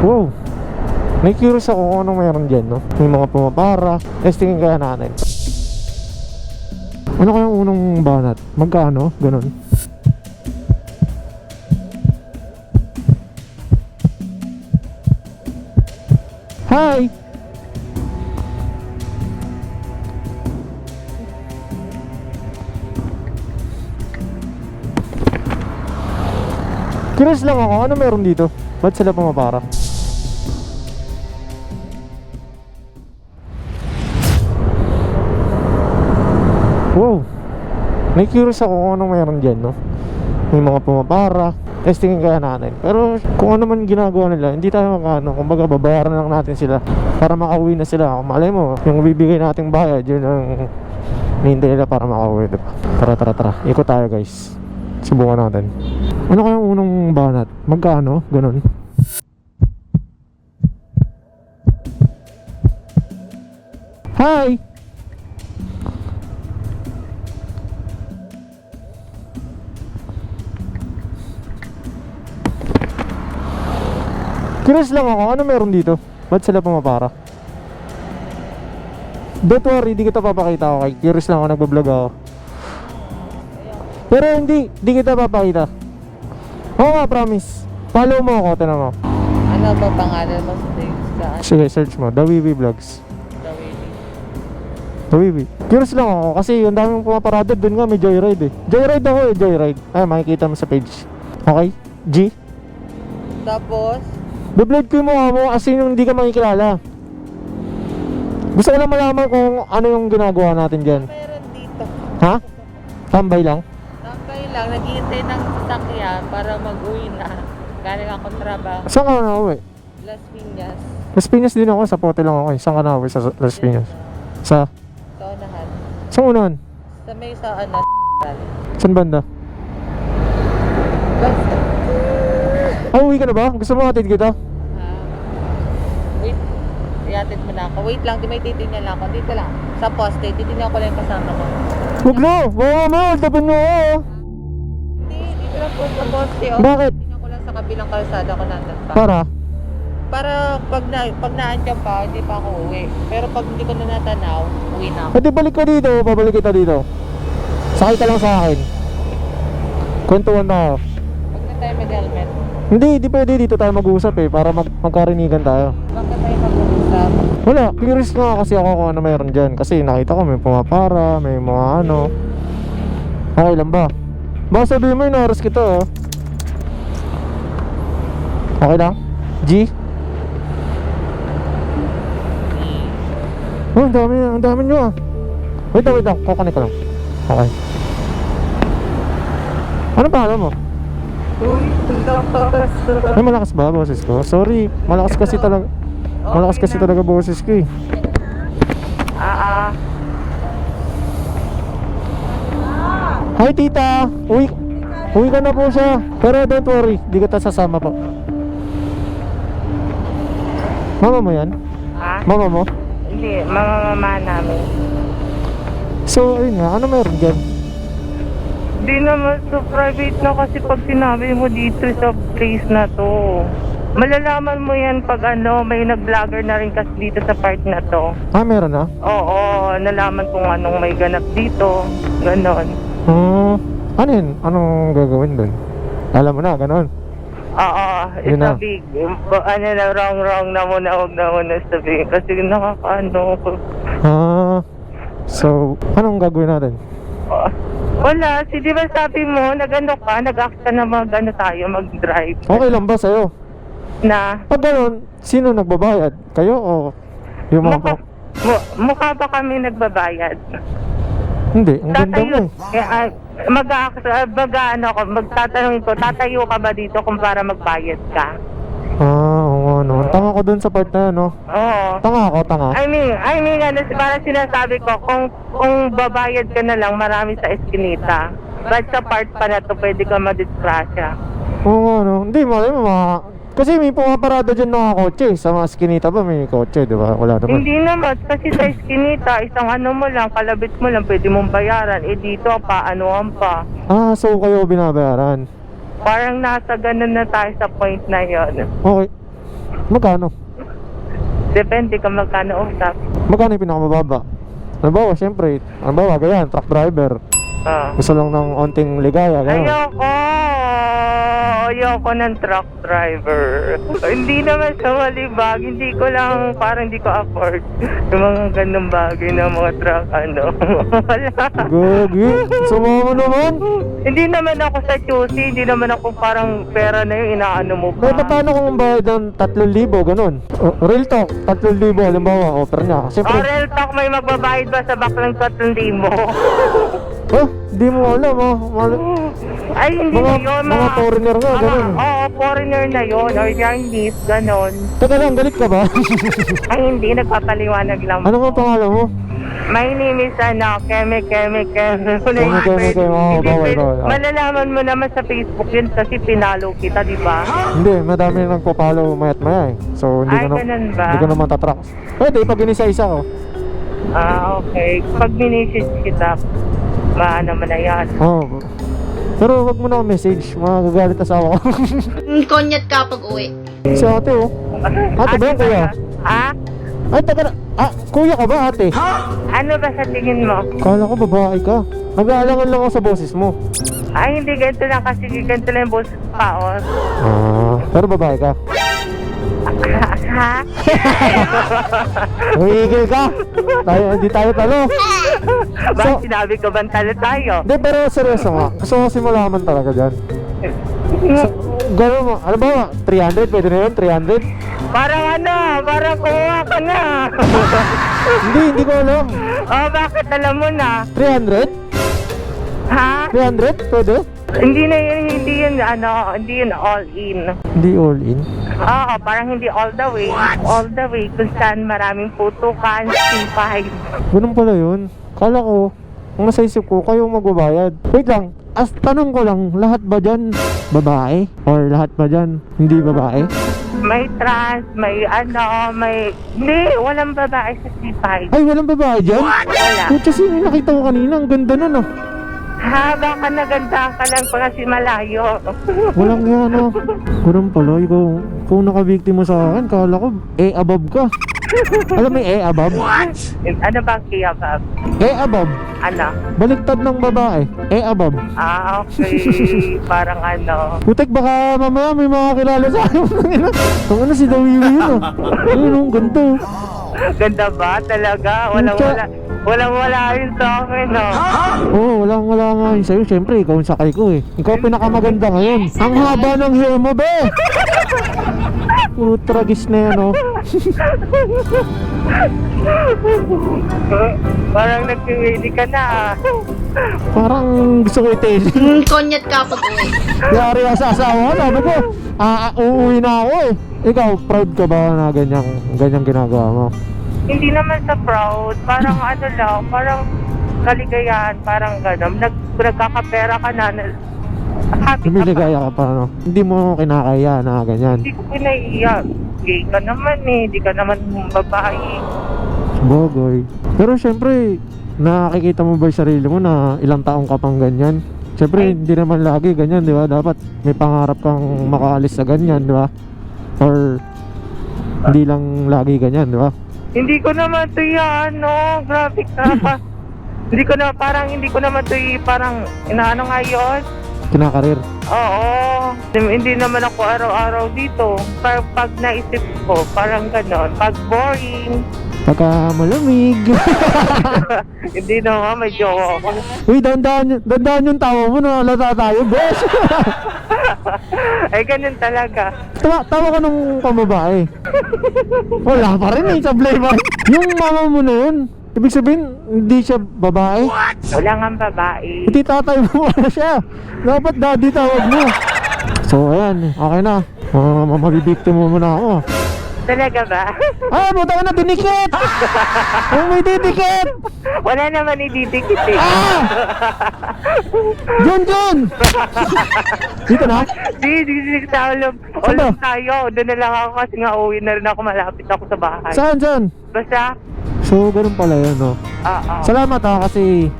Wow, may curious ako kung anong meron dyan, no? May mga pumapara. Testingin kaya natin. Ano kayang unang banat? Magkano? Ganon. Hi! Curious lang ako, ano meron dito? Ba't sila pumapara? Wow, may curious ako kung anong meron dyan, no? May mga pumapara. Testingin kaya natin. Pero kung ano man ginagawa nila, hindi tayo makano. Kumbaga babayaran lang natin sila para makauwi na sila. Kung malay mo, yung bibigay nating bayad, yun ang hinihintay nila para makauwi, diba? Tara, ikot tayo guys. Subukan natin. Ano kayang unang banat? Magkano? Ganon. Hi! Curious lang ako, ano meron dito? Ba't sila pumapara? Don't worry, di kita papakita, okay? Curious lang ako, nagbablog ako. Pero hindi kita papakita. Oo nga, promise. Follow mo ako, tinan mo. Ano ba pangalan mo sa Sige, search mo, The Wiwi Vlogs. The Wavy? The Wiwi. Curious lang ako, kasi yung daming pumaparada, dun nga may joyride eh. Joyride ako eh, joyride. Ay, makikita mo sa page. Okay? G? Tapos, Beyblade ko yung mukha mo as in yung hindi ka makikilala. Gusto ko lang malaman kung ano yung ginagawa natin dyan. meron dito. Ha? Tambay lang? Tambay lang, naghihintay ng sasakyan para mag-uwi na. Galing ako trabaho. Saan ka na uwi? Las Piñas. Las Piñas din ako, sa Pote lang ako eh. Saan ka na uwi sa Las Piñas? Sa? Sa unahan. Saan unahan? Sa may sa ano, Saan banda? basta. Ah, uwi ka na ba? Gusto mo hatid kita? Wait, iatid mo na ako. Wait lang, di may titingnan lang ako. Dito lang. Sa poste, titingnan ko lang yung kasama ko. Huwag na! Baka mo! Tapan mo ako! Hindi, dito lang po sa poste. Oh. Bakit? Titingnan ko lang sa kabilang kalsada ko nandun pa. Para? Pag naandyan pa, hindi pa ako uwi. Pero pag hindi ko na natanaw, uwi na ako. Pwede balik ka dito, babalik kita dito. Sakay ka lang sa akin. Kwentuhan na ako. Huwag na tayo mag-helmet. Hindi pwede dito tayo mag-uusap eh, para magkarinigan tayo. Bakit tayo mag-uusap? Wala, curious nga kasi ako kung ano meron dyan. Kasi nakita ko may pumapara, may mga ano. Okay lang ba? Baka sabihin mo inaras kita oh. Okay lang? G? Oh, ang dami nyo ah. Wait lang, kukunik ko lang. Okay. Ano pangalan mo? Ay, malakas ba boses ko? Sorry, malakas kasi talaga boses ko eh. Hi tita, uwi ka na po siya. Pero don't worry, di kita sasama po. Mama mo yan? Ha? Mama mo? Hindi, mama namin. So ayun nga, ano meron dyan? Di naman so private na kasi pag sinabi mo dito sa place na to. Malalaman mo yan pag ano, may nag-vlogger na rin kasi dito sa part na to. Ah, meron na? Oo, nalaman kung anong may ganap dito. Ganon. Ano yun? Anong gagawin dun? Alam mo na, ganon. Oo, Yun na. big. Ano na, wrong na muna, huwag na muna sabihin. Kasi nakakaano ko. So, anong gagawin natin? Wala, di ba sabi mo, nag-act ka na mag-drive. Okay lang ba sa'yo? Na, Pag ganon, sino nagbabayad? Kayo o yung mga mukha ba kami nagbabayad? Hindi, ang ganda mo eh. Magtatanong ko, tatayo ka ba dito kung para magbayad ka? Oo, ano. Tanga ko dun sa part na, no? Oo. Tanga. I mean, ano, parang sinasabi ko, kung babayad ka na lang, marami sa eskinita. But sa part pa na to, pwede ka madisgrasya. Oo, ano. Hindi, malay mo, kasi may pumaparada dyan mga kotse. Sa mga skinita ba may kotse, di ba? Wala naman. Hindi naman, kasi sa eskinita, isang ano mo lang, kalabit mo lang, pwede mong bayaran. Eh dito, paanoan pa. Ah, so kayo binabayaran? Parang nasa ganun na tayo sa point na yon. Okay. Magkano? Depende kung magkano usap. Magkano yung pinakamababa? Halimbawa, syempre, halimbawa, ganyan, truck driver. Gusto lang ng onting ligaya, ganyan. Ayoko ng truck driver. Hindi naman sa malibag, hindi ko lang, parang hindi ko afford yung mga ganung bagay ng mga truck, wala. Gagi, sumama naman. Hindi naman ako sa choosy, hindi naman ako parang pera na yung inaano mo Eh, pa. paano kung bayad ng 3,000, ganun? O, real talk, 3,000, halimbawa, offer niya. Siyempre, Real talk, may magbabayad ba sa baklang 3,000? di mo alam, Ay, hindi na yun. Mga foreigner nga, ganun. Oo, foreigner na yun. Or Chinese, ganon. Teka lang, galit ka ba? Ay, hindi. Nagpapaliwanag lang. Ano nga pangalan mo? My name is, Keme. Keme, bawal. Malalaman mo naman sa Facebook yun kasi pinalo kita, di ba? Hindi, madami nang papalo mayat maya eh. So, hindi Ay, ko na, ganun ba? hindi ko na matatrack. Pwede, pag inisa-isa ko. Okay. Pag minisage kita, maano mo na yan. Pero wag mo na ako message, magagalit asawa ko. Konyat ka pag uwi. Si ate Ate ba yan, kuya? Ay, taga na. Kuya ka ba, ate? Ano ba sa tingin mo? Kala ko babae ka. Nag-aalangan lang ako sa boses mo. Ay, hindi ganito lang kasi ganito lang yung boses pa, Pero babae ka. Ha? Humigil ka. Hindi tayo talo. Bakit sinabi ko bang talo tayo? Hindi, pero seryoso nga. Gusto ko kasi malaman talaga dyan. Gano'n mo, ano ba? 300? Pwede na yun? 300? Parang kuha ka na. Hindi ko alam. Bakit alam mo na? 300? Ha? 300? Pwede? Hindi yun all in. Hindi all in. Oo, parang hindi all the way. All the way kung saan maraming putukan, C5. Ganun pala yun. Kala ko, ang nasa isip ko, kayo magbabayad. Wait lang, tanong ko lang, lahat ba dyan babae? Or lahat ba dyan hindi babae? May trans, hindi, walang babae sa C5. Ay, walang babae dyan? Wala. Kutsa, sino yung nakita ko kanina? Ang ganda nun Baka nagandaan ka lang pa kasi malayo. Walang yan Ganun pala, ikaw nakabiktima sa akin. Kala ko, above ka. Alam mo yung above? Ano ba ang kiyabab? Above. Ano? Baligtad ng babae. Above. Okay. Parang Putek, baka mamaya may mga kilala sa akin. Ang si Dawiwi yun Ayun, ganda. Ganda ba talaga? Walang-wala rin sa akin, Oo, walang-wala nga yun sa'yo. Siyempre, ikaw ang sakay ko eh. Ikaw pinakamaganda ngayon. Ang haba ng hair mo, be! Puro tragis na yan, Parang nag-ready ka na, Parang gusto ko i-tail. Konyat ka pag uwi. Yari ako sa asawa ko. Sabi ko, uuwi na ako eh. Ikaw, proud ka ba na ganyang ginagawa mo? Hindi naman sa proud, parang parang kaligayahan, parang gano'n. Nagkakapera ka na, happy ka pa. Lumiligaya ka pa, Hindi mo kinakaya na ganyan. Hindi ko pinaiiyak. Gay ka naman hindi ka naman babae. Bogoy. Pero syempre, nakikita mo ba yung sarili mo na ilang taong ka pang ganyan? Syempre, hindi naman lagi ganyan, di ba? Dapat may pangarap kang makaalis sa ganyan, di ba? Or hindi lang lagi ganyan, di ba? Hindi ko naman ito yan, grabe ka. Hindi ko naman ito parang inaano nga yun. Kinakarir. Oo. Hindi naman ako araw-araw dito. Pag naisip ko, parang ganon. Pag boring. Pagka malamig. Hindi naman, may jowa ako. Uy, dandaan yung tawa mo na halata tayo, boss. Ay, ganun talaga. Tawa ka nung pambabae. Wala pa rin sa playboy. Yung mama mo na yun, ibig sabihin, hindi siya babae. Wala nga babae. Hindi tatay mo na siya. Dapat daddy tawag mo. So, ayan, okay na. Mabibiktima mo na ako. Talaga ba? Buta ka na, dinikit! May didikit! Wala naman ididikit eh. Jun! Dito na? Di sa ulam. Ulam tayo. Doon na lang ako kasi nga uwi na rin ako. Malapit ako sa bahay. Saan? Basta? So, ganun pala yun, Salamat kasi...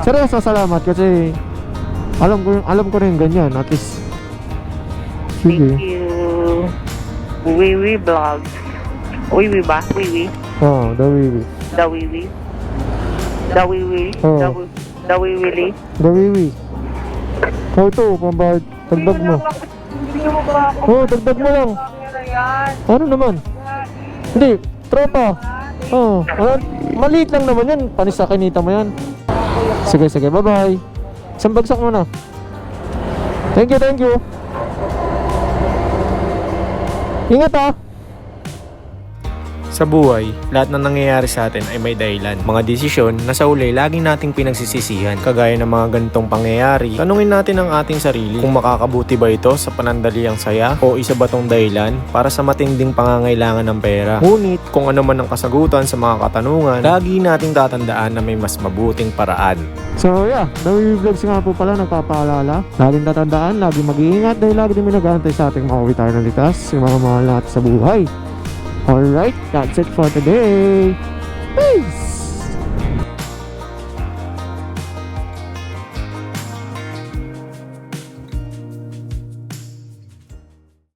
Seryoso, salamat kasi... Alam ko rin ganyan, at least... Sige. Thank you. Wiwi Vlogs. Wiwi ba? Wiwi? Oo, The Wiwi. The Wiwi? The Wiwi? Oo. The Wiwili? The Wiwi. Oh, ito, pambahid. Dagdag mo. Hindi mo ba ako? Oo, dagdag mo lang. Yan. Ano naman? Hindi, tropa. Oo, maliit lang naman yan. Panis sa kinita mo yan. Sige, sige, bye-bye. Isang bagsak mo na. Thank you, thank you. Ingat ah. Sa buhay, lahat na nangyayari sa atin ay may dahilan. Mga desisyon na sa uli laging nating pinagsisisihan. Kagaya ng mga ganitong pangyayari, tanungin natin ang ating sarili kung makakabuti ba ito sa panandaliang saya o isa ba tong dahilan para sa matinding pangangailangan ng pera. Ngunit kung ano man ang kasagutan sa mga katanungan, lagi nating tatandaan na may mas mabuting paraan. So yeah, The Wiwi Vlogs nga po pala nagpapaalala. Laging tatandaan, laging mag-iingat dahil lagi din may nag-aantay sa ating makauwi tayo ng likas, yung mga mahal natin sa buhay. Alright, that's it for today. Peace!